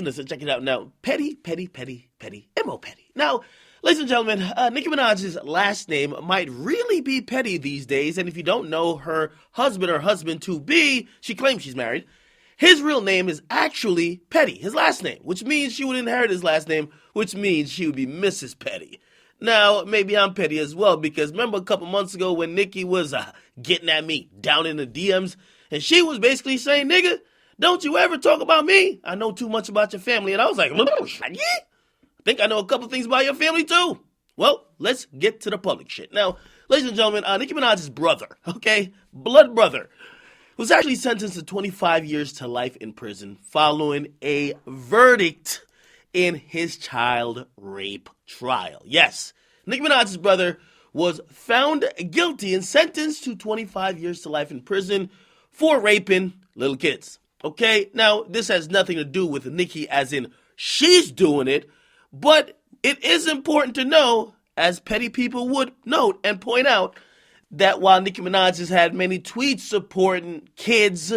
Listen, check it out now. Petty, petty, petty, petty, M.O. Petty. Now, ladies and gentlemen, Nicki Minaj's last name might really be Petty these days, and if you don't know, her husband or husband-to-be, she claims she's married, his real name is actually Petty, his last name, which means she would inherit his last name, which means she would be Mrs. Petty. Now, maybe I'm petty as well, because remember a couple months ago when Nicki was getting at me down in the DMs, and she was basically saying, nigga, don't you ever talk about me. I know too much about your family. And I was like, yeah, I think I know a couple things about your family too. Well, let's get to the public shit. Now, ladies and gentlemen, Nicki Minaj's brother, okay, blood brother, was actually sentenced to 25 years to life in prison following a verdict in his child rape trial. Yes, Nicki Minaj's brother was found guilty and sentenced to 25 years to life in prison for raping little kids. Okay, now this has nothing to do with Nicki as in she's doing it, but it is important to know, as petty people would note and point out, that while Nicki Minaj has had many tweets supporting kids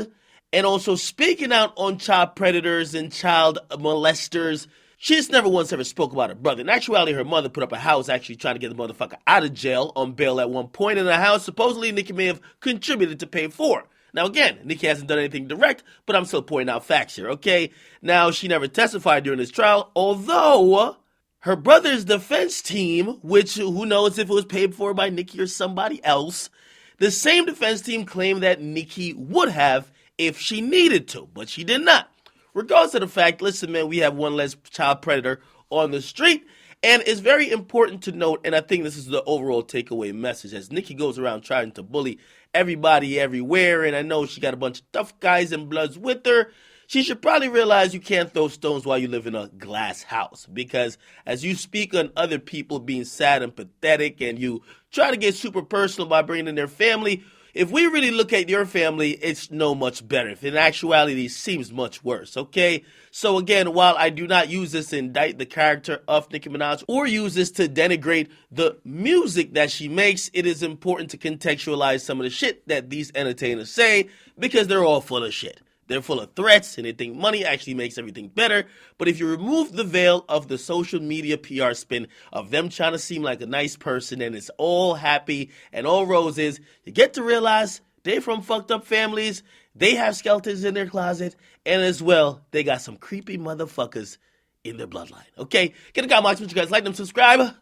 and also speaking out on child predators and child molesters, she just never once ever spoke about her brother. In actuality, her mother put up a house actually trying to get the motherfucker out of jail on bail at one point, in a house supposedly Nicki may have contributed to pay for. Now, again, Nicki hasn't done anything direct, but I'm still pointing out facts here, okay? Now, she never testified during this trial, although her brother's defense team, which who knows if it was paid for by Nicki or somebody else, the same defense team claimed that Nicki would have if she needed to, but she did not. Regardless of the fact, listen, man, we have one less child predator on the street, and it's very important to note, and I think this is the overall takeaway message, as Nicki goes around trying to bully everybody everywhere, and I know she got a bunch of tough guys and bloods with her, she should probably realize you can't throw stones while you live in a glass house, because as you speak on other people being sad and pathetic, and you try to get super personal by bringing in their family, if we really look at your family, it's no much better. If in actuality, it seems much worse, okay? So again, while I do not use this to indict the character of Nicki Minaj or use this to denigrate the music that she makes, it is important to contextualize some of the shit that these entertainers say, because they're all full of shit. They're full of threats, and they think money actually makes everything better. But if you remove the veil of the social media PR spin of them trying to seem like a nice person and it's all happy and all roses, you get to realize they're from fucked up families, they have skeletons in their closet, and as well, they got some creepy motherfuckers in their bloodline. Okay? Get a comment, you guys like them, subscribe.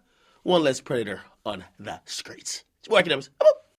One less predator on the streets. It's your boy Akademiks.